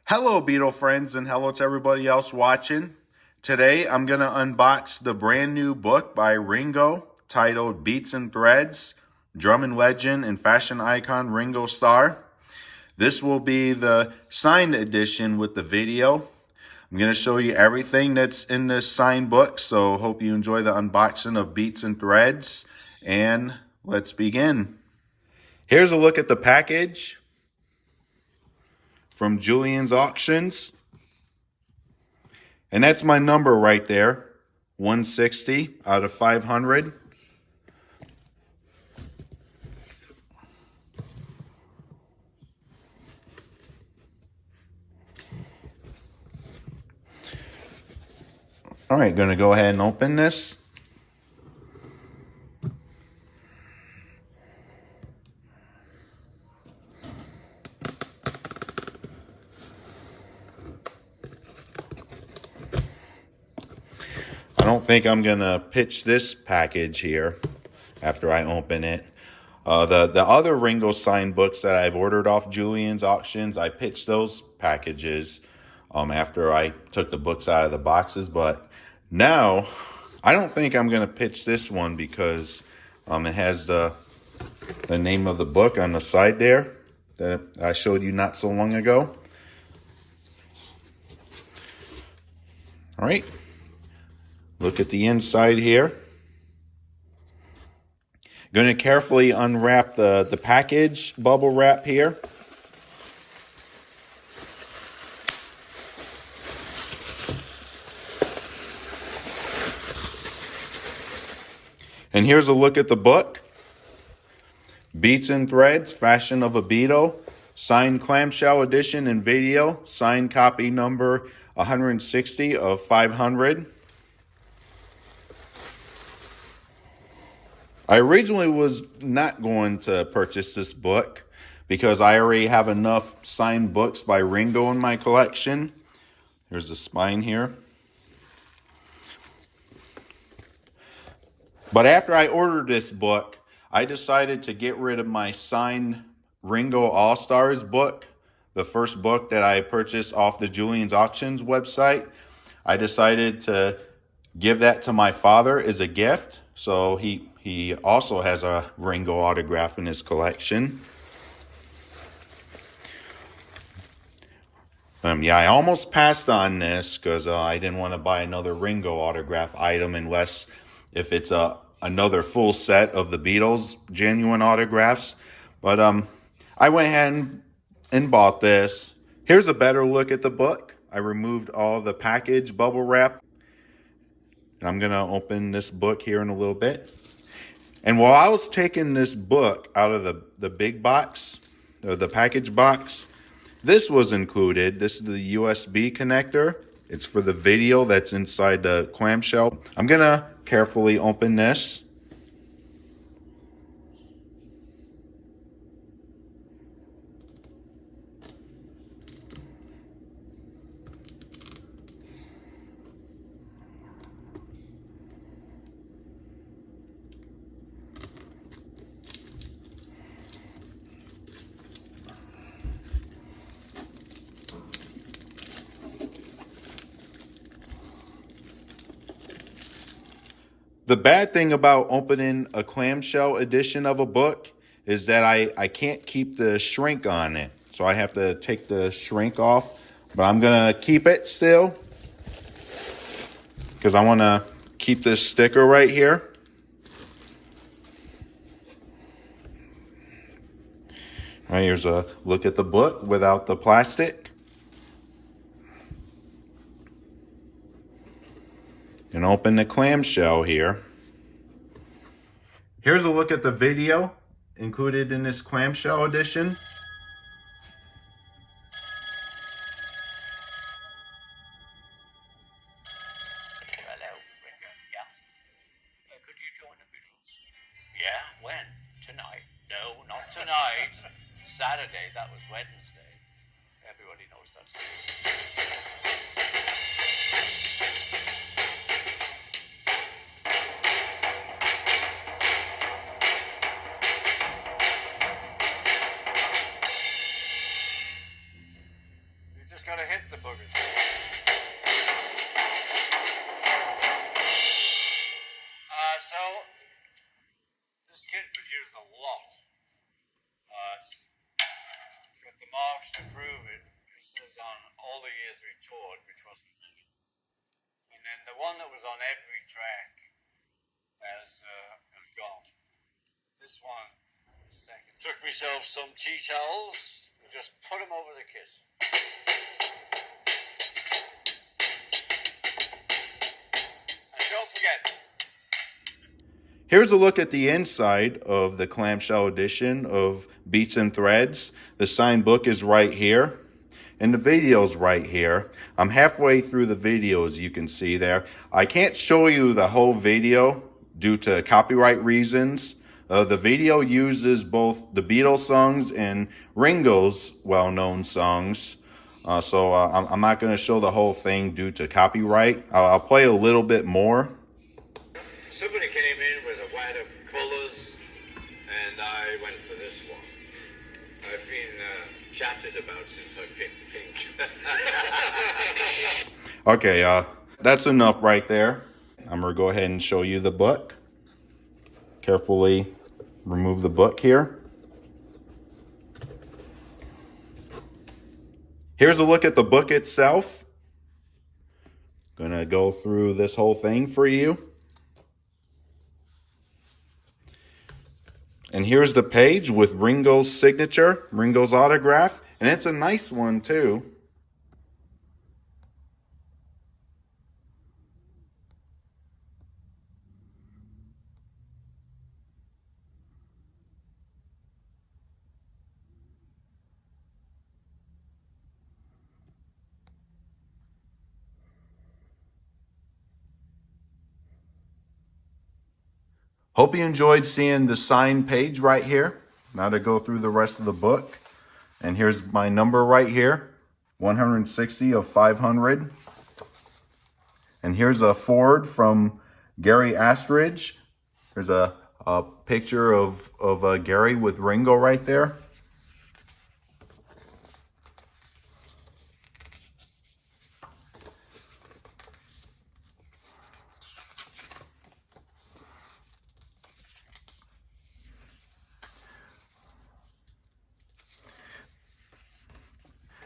Hello, Beatle friends, and hello to everybody else watching. Today, I'm going to unbox the brand new book by Ringo titled Beats and Threads, drumming legend and fashion icon Ringo Starr. This will be the signed edition with the video. I'm going to show you everything that's in this signed book, so hope you enjoy the unboxing of Beats and Threads, and let's begin. Here's a look at the package from Julian's Auctions. And that's my number right there, 160 out of 500. All right, going to go ahead and open this. I don't think I'm going to pitch this package here after I open it. The other Ringo signed books that I've ordered off Julian's Auctions, I pitched those packages after I took the books out of the boxes. But now, I don't think I'm going to pitch this one because it has the name of the book on the side there that I showed you not so long ago. All right. Look at the inside here. Going to carefully unwrap the package bubble wrap here. And here's a look at the book. Beats and Threads, Fashion of a Beatle, signed clamshell edition in video, signed copy number 160 of 500. I originally was not going to purchase this book because I already have enough signed books by Ringo in my collection. There's the spine here. But after I ordered this book, I decided to get rid of my signed Ringo All-Stars book, the first book that I purchased off the Julian's Auctions website. I decided to give that to my father as a gift. So he also has a Ringo autograph in his collection. Yeah, I almost passed on this because I didn't want to buy another Ringo autograph item unless if it's another full set of the Beatles genuine autographs. But I went ahead and bought this. Here's a better look at the book. I removed all the package bubble wrap. And I'm going to open this book here in a little bit. And while I was taking this book out of the big box, or the package box, this was included. This is the USB connector. It's for the video that's inside the clamshell. I'm going to carefully open this. The bad thing about opening a clamshell edition of a book is that I can't keep the shrink on it. So I have to take the shrink off. But I'm going to keep it still because I want to keep this sticker right here. All right, here's a look at the book without the plastic. And open the clamshell here. Here's a look at the video included in this clamshell edition. Hello, Ringo. Yeah. Could you join the Beatles? Yeah, when? Tonight? No, not tonight. Saturday, that was Wednesday. Everybody knows that's You just gotta hit the boogers. So this kit was used a lot. It's got the marks to prove it. This is on all the years we toured, which wasn't many. And then the one that was on every track has gone. This one, second. Took myself some tea towels and just put them over the kit. And don't forget. Here's a look at the inside of the clamshell edition of Beats and Threads. The signed book is right here, and the video's right here. I'm halfway through the video, as you can see there. I can't show you the whole video due to copyright reasons. The video uses both the Beatles songs and Ringo's well-known songs. So I'm not going to show the whole thing due to copyright. I'll play a little bit more. Somebody came in with a wad of colours, and I went for this one. I've been chatted about since I picked pink. Okay, that's enough right there. I'm going to go ahead and show you the book. Carefully remove the book here. Here's a look at the book itself. Gonna go through this whole thing for you. And here's the page with Ringo's signature, Ringo's autograph, and it's a nice one too. Hope you enjoyed seeing the signed page right here. Now to go through the rest of the book. And here's my number right here, 160 of 500. And here's a forward from Gary Astridge. There's a picture of Gary with Ringo right there.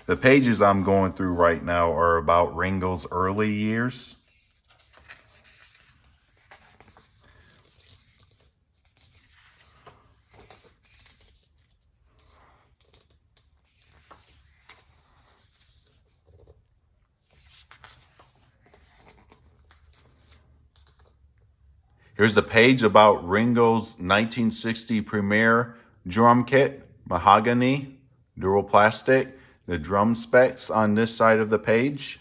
The pages I'm going through right now are about Ringo's early years. Here's the page about Ringo's 1960 Premier drum kit, mahogany, duroplastic, the drum specs on this side of the page.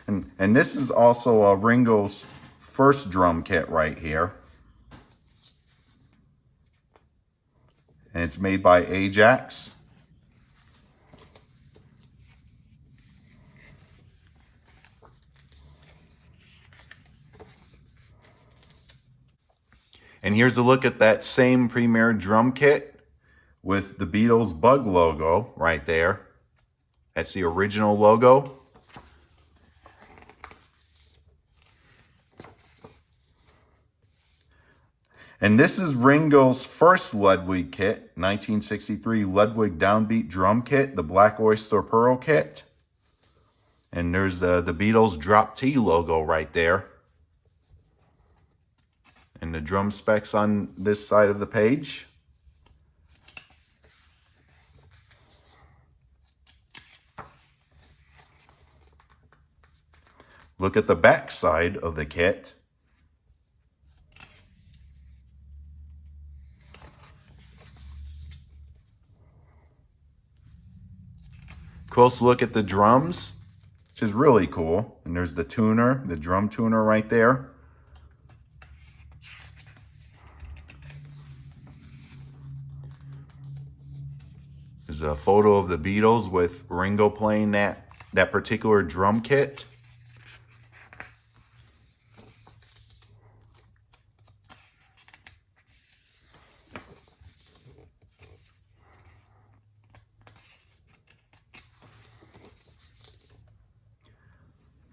And this is also Ringo's first drum kit right here. And it's made by Ajax. And here's a look at that same Premier drum kit with the Beatles bug logo right there. That's the original logo. And this is Ringo's first Ludwig kit, 1963 Ludwig downbeat drum kit, the Black Oyster Pearl kit. And there's the Beatles Drop T logo right there. And the drum specs on this side of the page. Look at the back side of the kit. Close look at the drums, which is really cool. And there's the tuner, the drum tuner right there. There's a photo of the Beatles with Ringo playing that particular drum kit.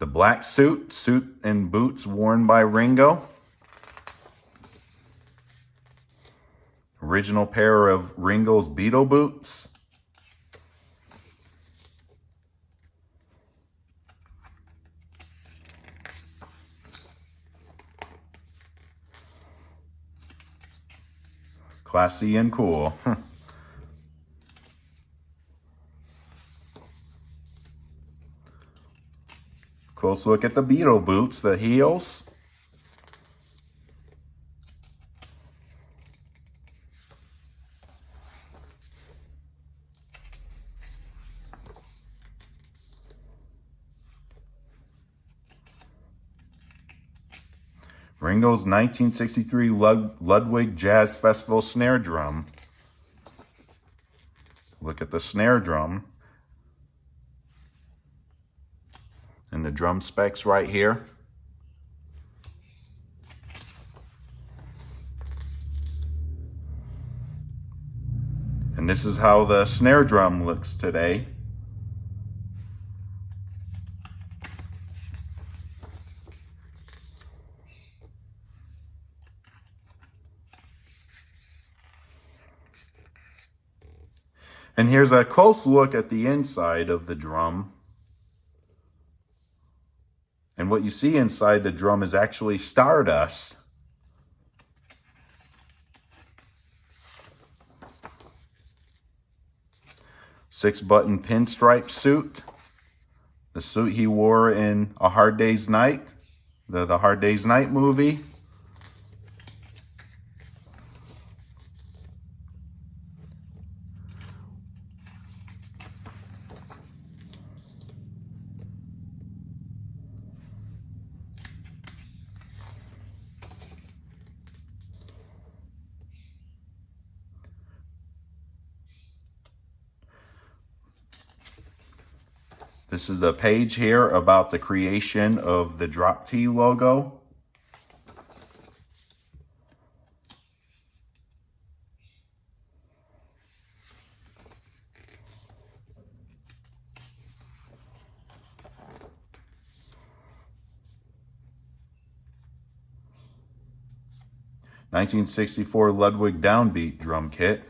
The black suit and boots worn by Ringo. Original pair of Ringo's Beatle boots. Classy and cool. Close look at the Beatle boots, the heels. Ringo's 1963 Ludwig Jazz Festival snare drum. Look at the snare drum. And the drum specs right here. And this is how the snare drum looks today. And here's a close look at the inside of the drum. And what you see inside the drum is actually stardust. Six-button pinstripe suit. The suit he wore in A Hard Day's Night, the Hard Day's Night movie. This is the page here about the creation of the Drop T logo. (1964) Ludwig downbeat drum kit.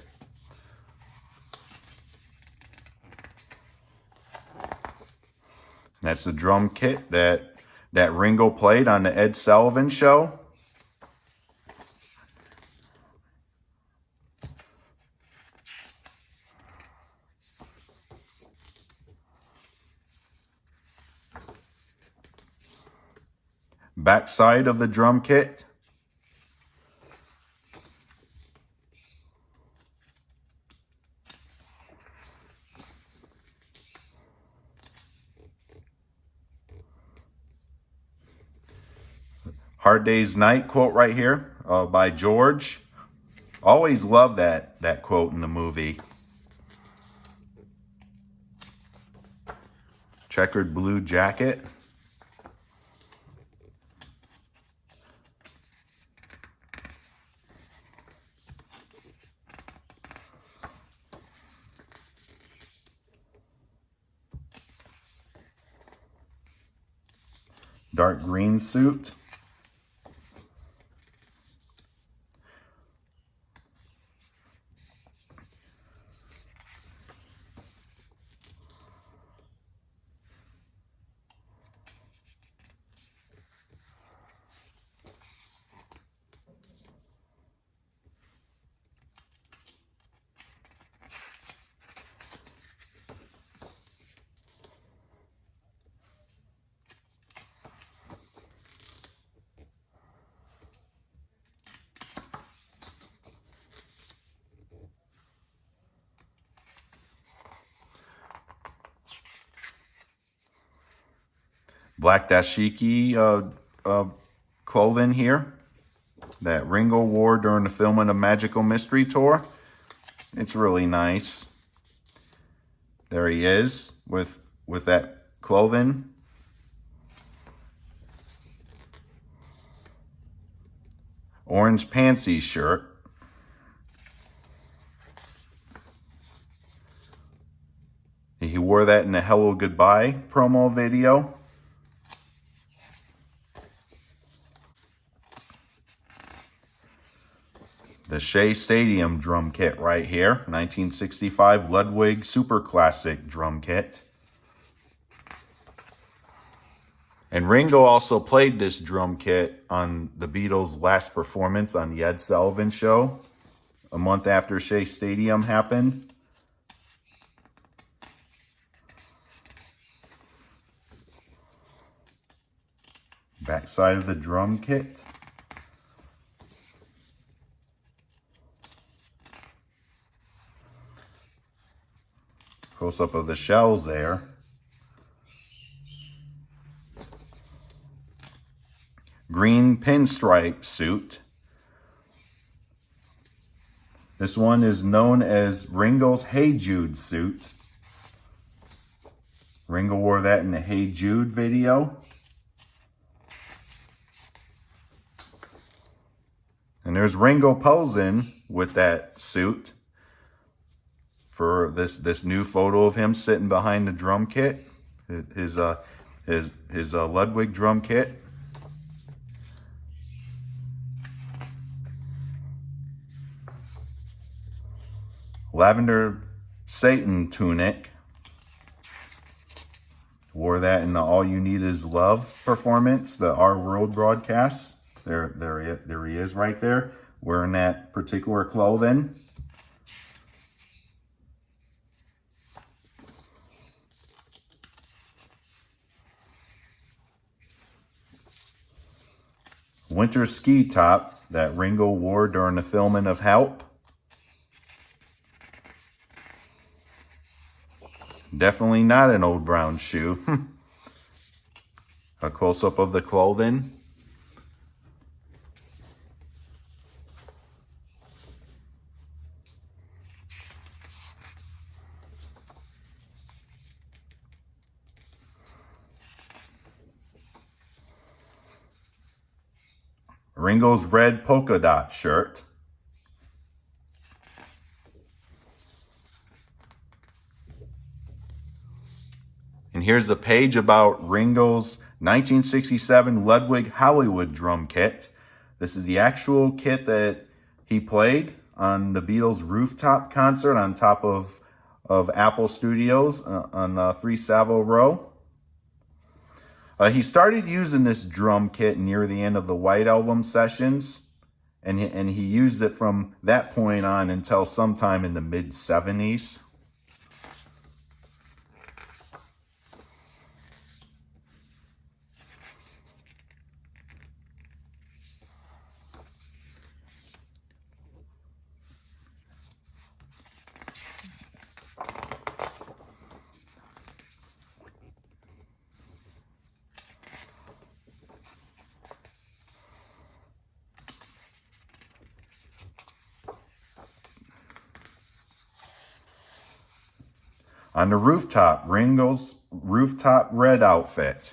That's the drum kit that Ringo played on the Ed Sullivan Show. Backside of the drum kit. Hard Day's Night quote right here by George. Always love that quote in the movie. Checkered blue jacket. Dark green suit. Black dashiki clothing here that Ringo wore during the filming of Magical Mystery Tour. It's really nice. There he is with that clothing. Orange Pansy shirt. He wore that in the Hello Goodbye promo video. The Shea Stadium drum kit right here. 1965 Ludwig Super Classic drum kit. And Ringo also played this drum kit on the Beatles' last performance on the Ed Sullivan Show, a month after Shea Stadium happened. Backside of the drum kit. Close-up of the shells there. Green pinstripe suit. This one is known as Ringo's Hey Jude suit. Ringo wore that in the Hey Jude video. And there's Ringo posing with that suit for this new photo of him sitting behind the drum kit, his Ludwig drum kit. Lavender Satan tunic. Wore that in the All You Need Is Love performance, the Our World broadcast. There he is right there, wearing that particular clothing. Winter ski top that Ringo wore during the filming of Help. Definitely not an old brown shoe. A close-up of the clothing. Ringo's red polka dot shirt. And here's a page about Ringo's 1967 Ludwig Hollywood drum kit. This is the actual kit that he played on the Beatles' rooftop concert on top of Apple Studios on 3 Savile Row. He started using this drum kit near the end of the White Album sessions, and he used it from that point on until sometime in the mid-70s. On the rooftop, Ringo's rooftop red outfit.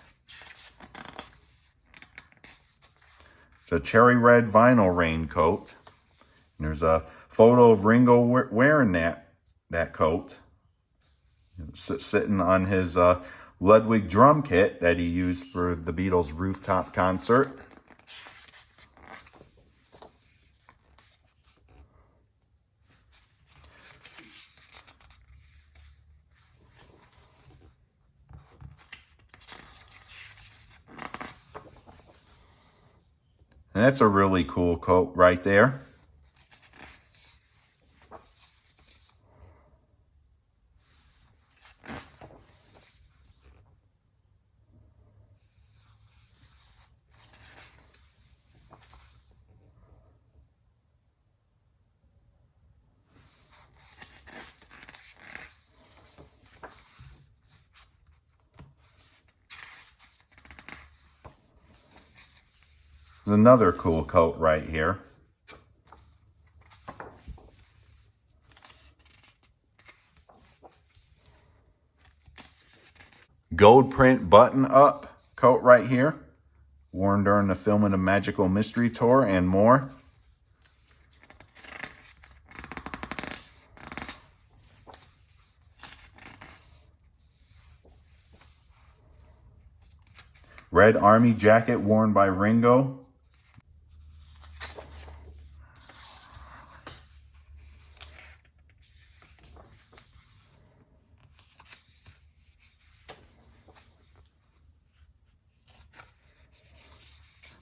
It's a cherry red vinyl raincoat. And there's a photo of Ringo wearing that coat. Sitting on his Ludwig drum kit that he used for the Beatles' rooftop concert. And that's a really cool coat right there. There's another cool coat right here. Gold print button up coat right here. Worn during the filming of Magical Mystery Tour and more. Red army jacket worn by Ringo.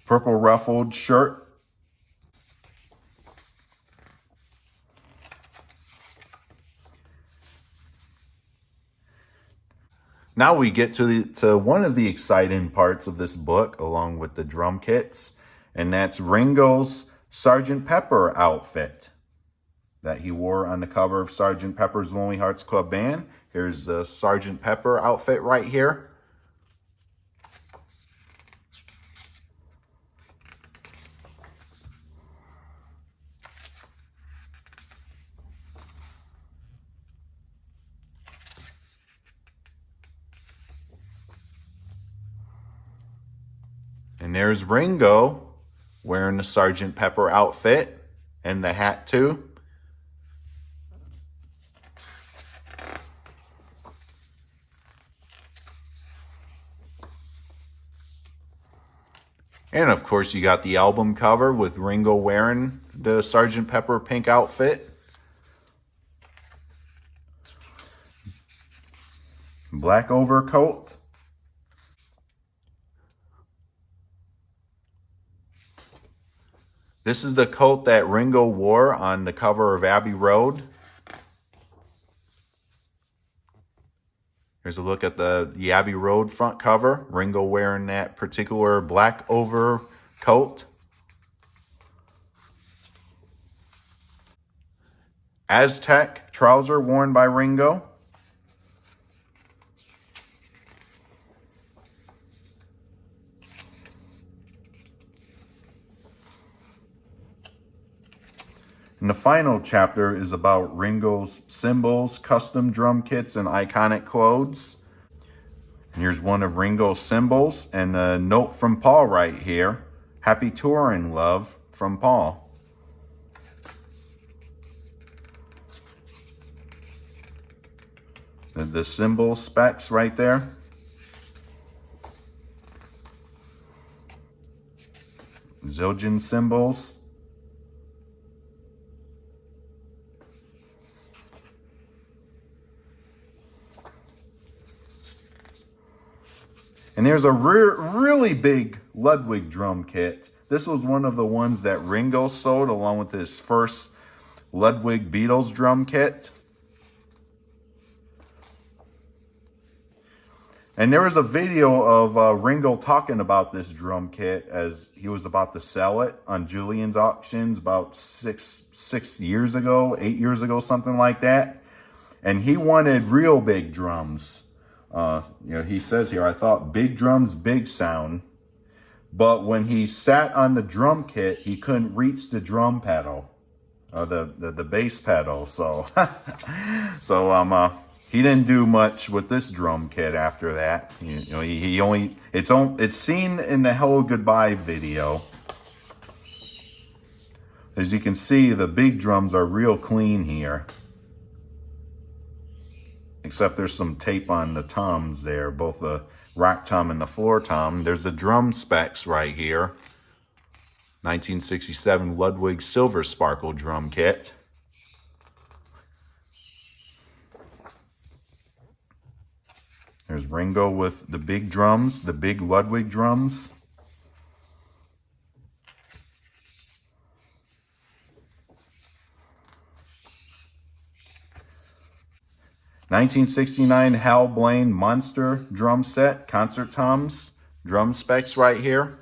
purple ruffled shirt. Now we get to one of the exciting parts of this book, along with the drum kits, and that's Ringo's Sgt. Pepper outfit that he wore on the cover of Sgt. Pepper's Lonely Hearts Club Band. Here's the Sgt. Pepper outfit right here. And there's Ringo wearing the Sgt. Pepper outfit and the hat too. And of course you got the album cover with Ringo wearing the Sgt. Pepper pink outfit. Black overcoat. This is the coat that Ringo wore on the cover of Abbey Road. Here's a look at the Abbey Road front cover. Ringo wearing that particular black overcoat. Aztec trouser worn by Ringo. And the final chapter is about Ringo's cymbals, custom drum kits, and iconic clothes. And here's one of Ringo's cymbals and a note from Paul right here. Happy touring, love, from Paul. The cymbal specs right there. Zildjian cymbals. And there's a really big Ludwig drum kit. This was one of the ones that Ringo sold along with his first Ludwig Beatles drum kit. And there was a video of Ringo talking about this drum kit as he was about to sell it on Julian's auctions about 8 years ago, something like that. And he wanted real big drums. He says here, I thought big drums, big sound. But when he sat on the drum kit, he couldn't reach the drum pedal, the bass pedal. So, he didn't do much with this drum kit after that. It's seen in the Hello Goodbye video. As you can see, the big drums are real clean here. Except there's some tape on the toms there, both the rock tom and the floor tom. There's the drum specs right here. 1967 Ludwig Silver Sparkle drum kit. There's Ringo with the big drums, the big Ludwig drums. (1969) Hal Blaine Monster drum set, concert toms, drum specs right here.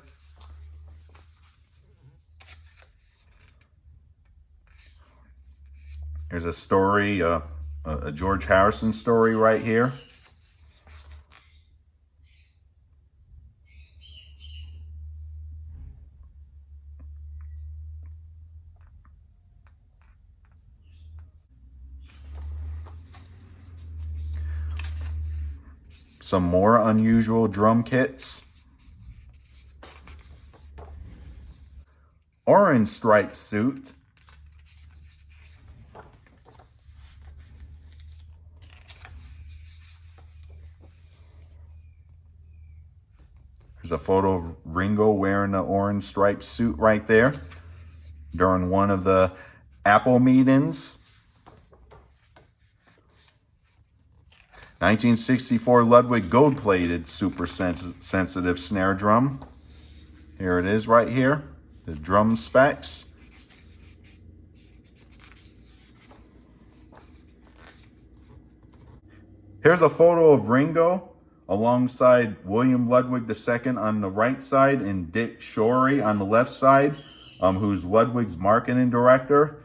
There's a story, a George Harrison story right here. Some more unusual drum kits. Orange striped suit. There's a photo of Ringo wearing the orange striped suit right there during one of the Apple meetings. 1964 Ludwig gold-plated super sensitive snare drum. Here it is right here, the drum specs. Here's a photo of Ringo alongside William Ludwig II on the right side and Dick Shorey on the left side, who's Ludwig's marketing director.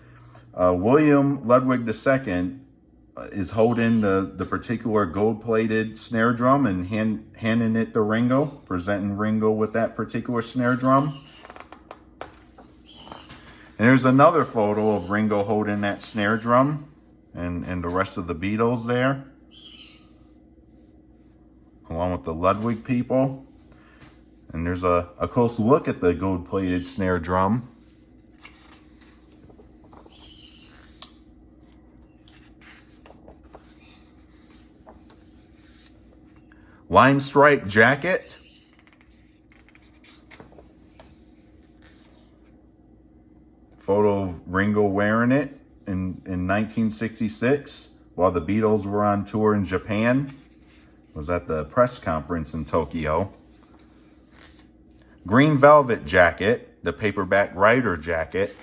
William Ludwig II is holding the particular gold-plated snare drum and handing it to Ringo, presenting Ringo with that particular snare drum. And there's another photo of Ringo holding that snare drum and the rest of the Beatles there, along with the Ludwig people. And there's a close look at the gold-plated snare drum. Lime stripe jacket. Photo of Ringo wearing it in 1966 while the Beatles were on tour in Japan. Was at the press conference in Tokyo. Green velvet jacket, the paperback writer jacket.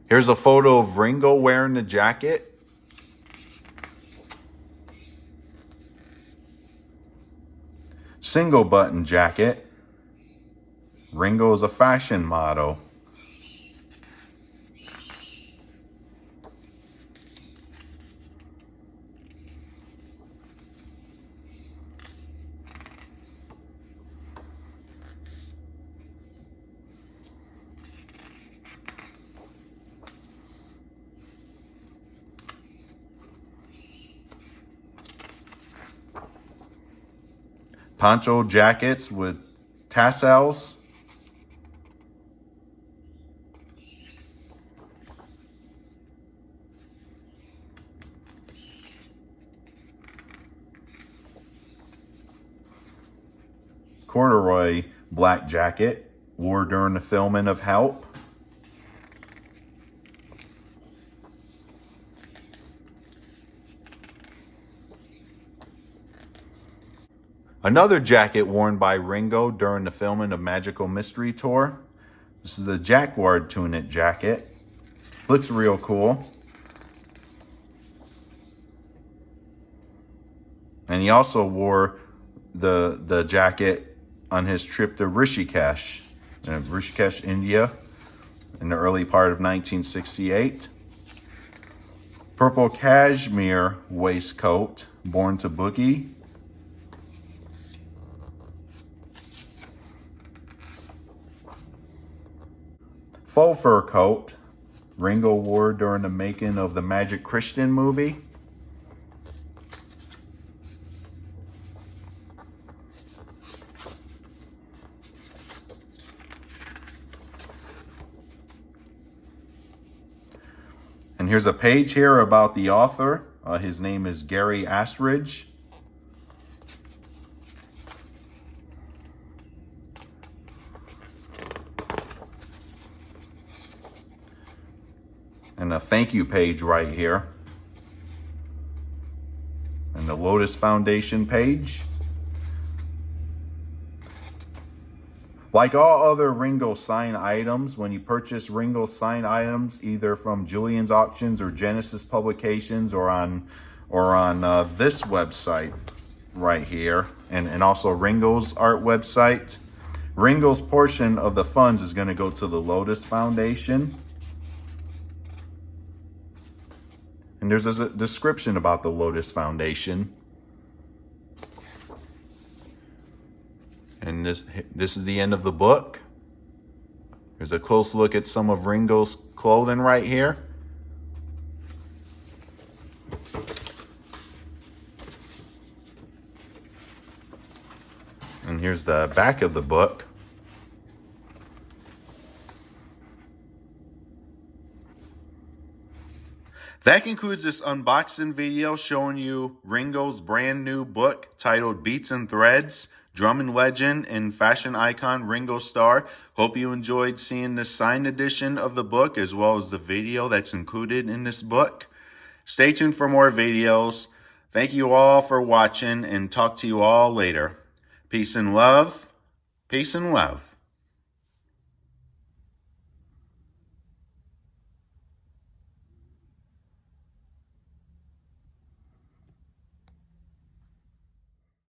Here's a photo of Ringo wearing the jacket. Single button jacket. Ringo is a fashion model. Poncho jackets with tassels. Corduroy black jacket, wore during the filming of Help. Another jacket worn by Ringo during the filming of Magical Mystery Tour. This is the Jaguar tunic jacket. Looks real cool. And he also wore the jacket on his trip to Rishikesh, India, in the early part of 1968. Purple cashmere waistcoat, Born to Boogie. Faux fur coat, Ringo wore during the making of the Magic Christian movie. And here's a page here about the author. His name is Gary Asridge. And a thank you page right here. And the Lotus Foundation page. Like all other Ringo signed items, when you purchase Ringo signed items, either from Julian's Auctions or Genesis Publications or on this website right here, and also Ringo's art website, Ringo's portion of the funds is going to go to the Lotus Foundation. And there's a description about the Lotus Foundation. And this is the end of the book. There's a close look at some of Ringo's clothing right here. And here's the back of the book. That concludes this unboxing video showing you Ringo's brand new book titled Beats and Threads, Drumming Legend and Fashion Icon Ringo Starr. Hope you enjoyed seeing this signed edition of the book as well as the video that's included in this book. Stay tuned for more videos. Thank you all for watching and talk to you all later. Peace and love. Peace and love.